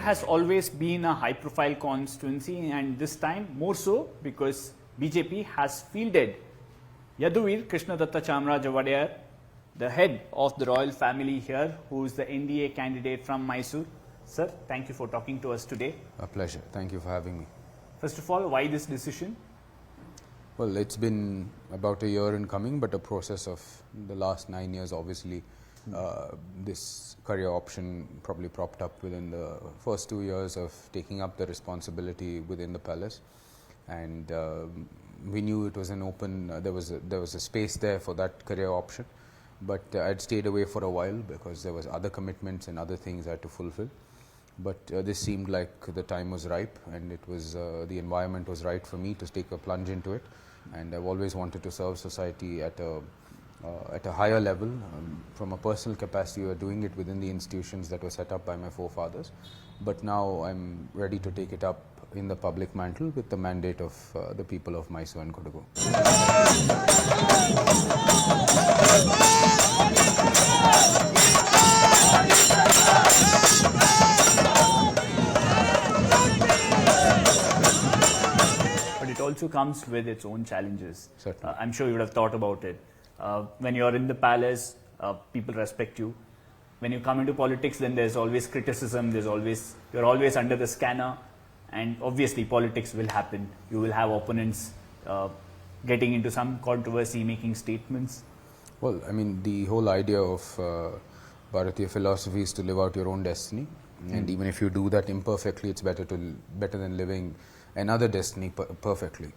has always been a high-profile constituency, and this time more so because BJP has fielded Yaduveer Wadiyar, the head of the royal family here, who is the NDA candidate from Mysuru. Sir, thank you for talking to us today. A pleasure. Thank you for having me. First of all, why this decision? Well, it's been about a year in coming, but a process of the last 9 years, obviously. This career option probably propped up within the first 2 years of taking up the responsibility within the palace, and we knew it was an open, there was a space there for that career option, but I'd stayed away for a while because there was other commitments and other things I had to fulfill. But this seemed like the time was ripe, and it was the environment was right for me to take a plunge into it. And I've always wanted to serve society at a higher level. From a personal capacity, we were doing it within the institutions that were set up by my forefathers. But now I'm ready to take it up in the public mantle with the mandate of the people of Mysuru and Kodagu. It also comes with its own challenges. Certainly. I'm sure you would have thought about it. When you're in the palace, people respect you. When you come into politics, then there's always criticism. You're always under the scanner, and obviously politics will happen. You will have opponents getting into some controversy, making statements. Well, I mean, the whole idea of Bharatiya philosophy is to live out your own destiny, and even if you do that imperfectly, it's better than living another destiny perfectly.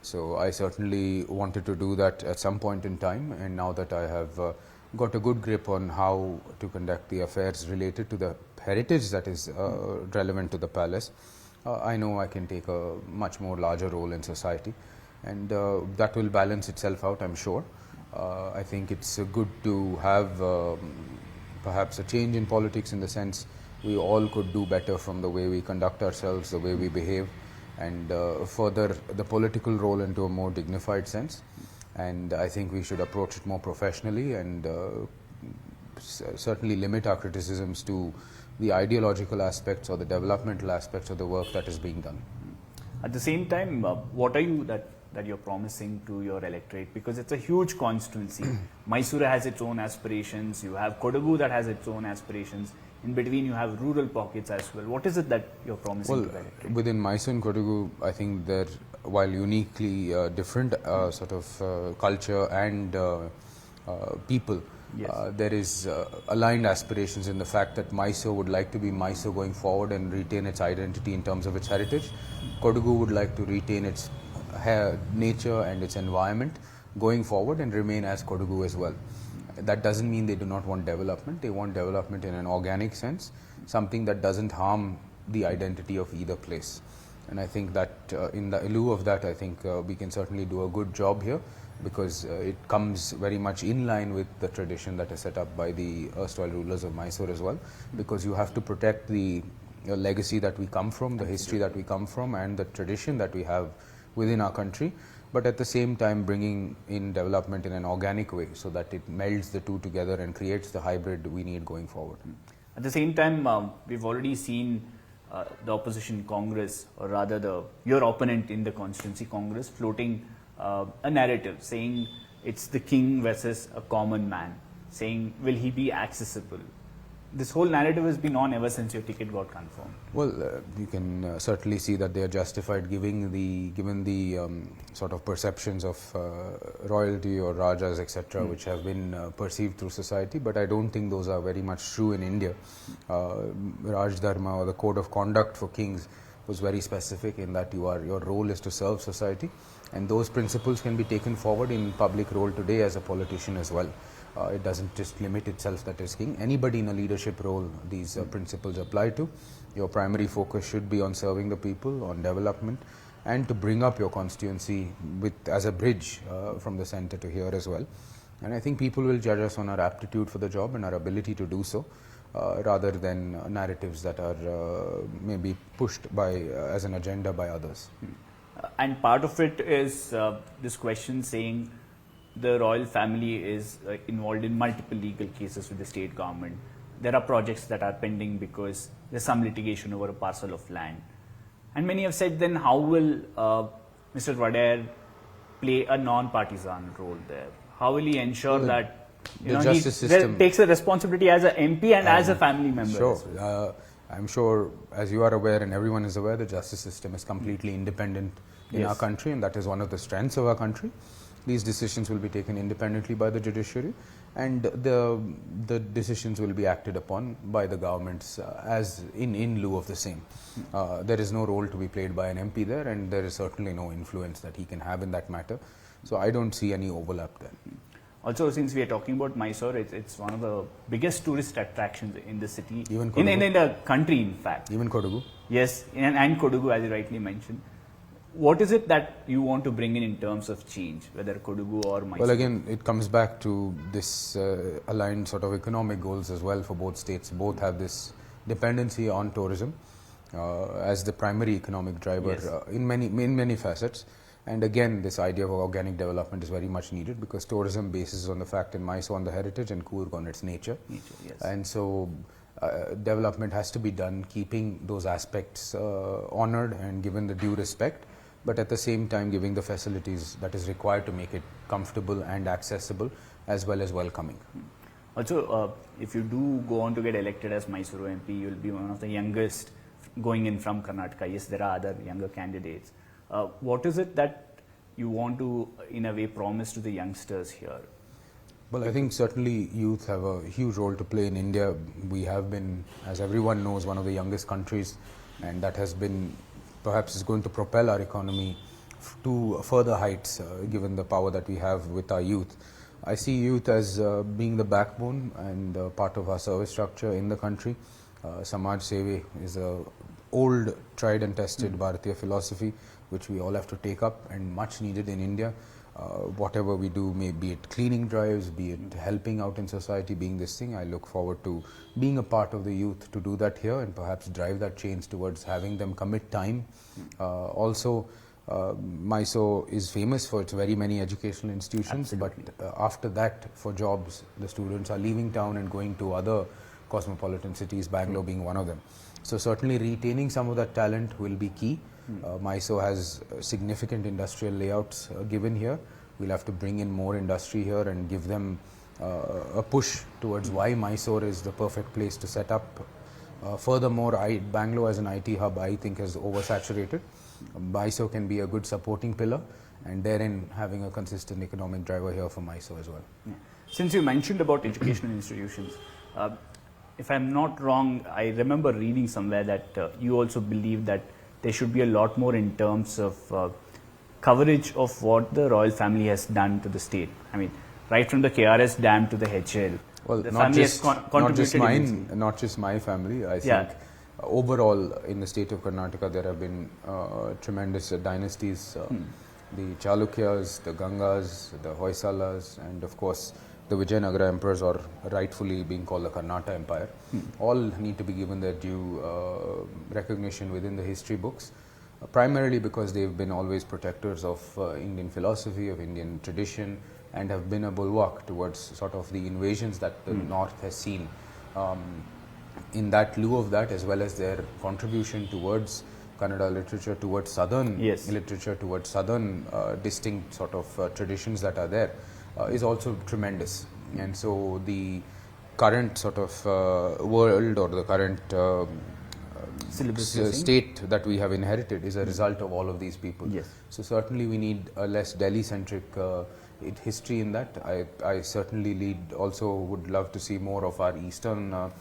So I certainly wanted to do that at some point in time, and now that I have got a good grip on how to conduct the affairs related to the heritage that is relevant to the palace, I know I can take a much more larger role in society, and that will balance itself out, I'm sure. I think it's good to have perhaps a change in politics, in the sense we all could do better from the way we conduct ourselves, the way we behave, and further the political role into a more dignified sense. And I think we should approach it more professionally, and certainly limit our criticisms to the ideological aspects or the developmental aspects of the work that is being done. At the same time, what are you that you're promising to your electorate? Because it's a huge constituency. Mysuru has its own aspirations. You have Kodagu that has its own aspirations. In between, you have rural pockets as well. What is it that you're promising to the electorate? Within Mysuru and Kodagu, I think they're, while uniquely different sort of culture and people, yes. There is aligned aspirations in the fact that Mysuru would like to be Mysuru going forward and retain its identity in terms of its heritage. Kodagu would like to retain its nature and its environment going forward and remain as Kodagu as well. That doesn't mean they do not want development. They want development in an organic sense, something that doesn't harm the identity of either place. And I think that in the lieu of that, I think we can certainly do a good job here, because it comes very much in line with the tradition that is set up by the erstwhile rulers of Mysuru as well, because you have to protect the legacy that we come from, the history that we come from, and the tradition that we have within our country, but at the same time bringing in development in an organic way, so that it melds the two together and creates the hybrid we need going forward. At the same time, we've already seen the opposition Congress, or rather your opponent in the constituency Congress, floating a narrative saying it's the king versus a common man, saying will he be accessible? This whole narrative has been on ever since your ticket got confirmed. Well, you can certainly see that they are justified given the sort of perceptions of royalty or rajas, etc., which have been perceived through society, but I don't think those are very much true in India. Raj Dharma, or the code of conduct for kings, was very specific in that your role is to serve society, and those principles can be taken forward in public role today as a politician as well. It doesn't just limit itself that is king. Anybody in a leadership role, these principles apply to. Your primary focus should be on serving the people, on development, and to bring up your constituency as a bridge from the center to here as well. And I think people will judge us on our aptitude for the job and our ability to do so, rather than narratives that are maybe pushed by as an agenda by others. And part of it is this question saying the royal family is involved in multiple legal cases with the state government. there are projects that are pending because there's some litigation over a parcel of land. And many have said, then how will Mr. Wadiyar play a non-partisan role there? How will he ensure that the justice system takes the responsibility as an MP and as a family member? Sure. I'm sure, as you are aware and everyone is aware, the justice system is completely independent in our country, and that is one of the strengths of our country. These decisions will be taken independently by the judiciary, and the decisions will be acted upon by the governments as in lieu of the same. There is no role to be played by an MP there, and there is certainly no influence that he can have in that matter. So I don't see any overlap there. Also, since we are talking about Mysore, it's one of the biggest tourist attractions in the city, Even in the country, in fact. Even Kodagu? Yes, and Kodagu, as you rightly mentioned. What is it that you want to bring in terms of change, whether Kodagu or Mysore? Well, again, it comes back to this aligned sort of economic goals as well for both states. Both have this dependency on tourism as the primary economic driver in many facets. And again, this idea of organic development is very much needed, because tourism bases on the fact in Mysore on the heritage and Coorg on its nature. Yes. And so development has to be done keeping those aspects honored and given the due respect, but at the same time giving the facilities that is required to make it comfortable and accessible as well as welcoming. Also, if you do go on to get elected as Mysuru MP, you will be one of the youngest going in from Karnataka. Yes, there are other younger candidates. What is it that you want to, in a way, promise to the youngsters here? Well, I think certainly youth have a huge role to play in India. We have been, as everyone knows, one of the youngest countries, and that has been, perhaps is going to propel our economy to further heights, given the power that we have with our youth. I see youth as being the backbone and part of our service structure in the country. Samaj Sevi is a old, tried and tested Bharatiya philosophy, which we all have to take up and much needed in India. Whatever we do, be it cleaning drives, be it helping out in society, being this thing, I look forward to being a part of the youth to do that here and perhaps drive that change towards having them commit time. Also, Mysore is famous for its very many educational institutions, Absolutely. but after that, for jobs, the students are leaving town and going to other cosmopolitan cities, Bangalore being one of them. So certainly retaining some of that talent will be key. Mysore has significant industrial layouts given here. We'll have to bring in more industry here and give them a push towards why Mysore is the perfect place to set up. Furthermore, Bangalore as an IT hub, I think, is oversaturated. Mysore can be a good supporting pillar, and therein having a consistent economic driver here for Mysore as well. Yeah. Since you mentioned about educational institutions, if I'm not wrong, I remember reading somewhere that you also believe that there should be a lot more in terms of coverage of what the royal family has done to the state. I mean, right from the KRS dam to the HL. Well, the not just immensely. not just my family. I think overall in the state of Karnataka there have been tremendous dynasties. The Chalukyas, the Gangas, the Hoysalas, and of course the Vijayanagara emperors, or rightfully being called the Karnataka Empire, all need to be given their due recognition within the history books, primarily because they've been always protectors of Indian philosophy, of Indian tradition, and have been a bulwark towards sort of the invasions that the North has seen. In that lieu of that, as well as their contribution towards Kannada literature, towards southern literature, towards southern distinct sort of traditions that are there, is also tremendous. And so the current sort of world, or the current state that we have inherited is a result of all of these people. So certainly we need a less Delhi-centric history in that. I certainly also would love to see more of our eastern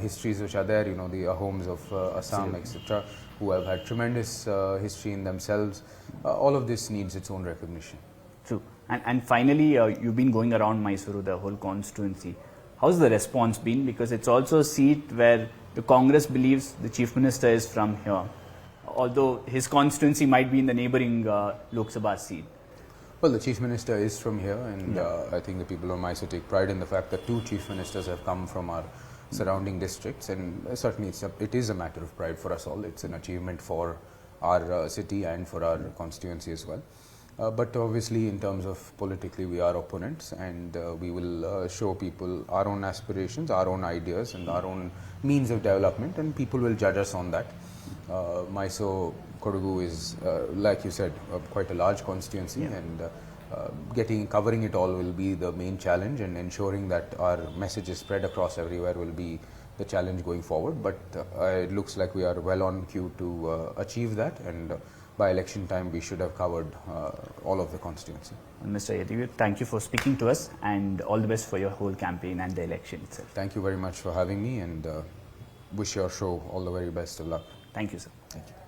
histories which are there, you know, the Ahoms of Assam, etc., who have had tremendous history in themselves. All of this needs its own recognition. True. And finally, you've been going around Mysuru, the whole constituency. How's the response been? Because it's also a seat where the Congress believes the Chief Minister is from here, although his constituency might be in the neighbouring Lok Sabha seat. Well, the Chief Minister is from here, and I think the people of Mysore take pride in the fact that 2 Chief Ministers have come from our surrounding districts, and certainly it is a matter of pride for us all. It's an achievement for our city and for our constituency as well. But obviously, in terms of politically, we are opponents, and we will show people our own aspirations, our own ideas, and our own means of development, and people will judge us on that. Mysuru Kodagu is, like you said, quite a large constituency, and covering it all will be the main challenge, and ensuring that our message is spread across everywhere will be the challenge going forward. But it looks like we are well on cue to achieve that, and by election time we should have covered all of the constituency. Mr. Yaduveer, thank you for speaking to us, and all the best for your whole campaign and the election itself. Thank you very much for having me, and wish your show all the very best of luck. Thank you, sir. Thank you.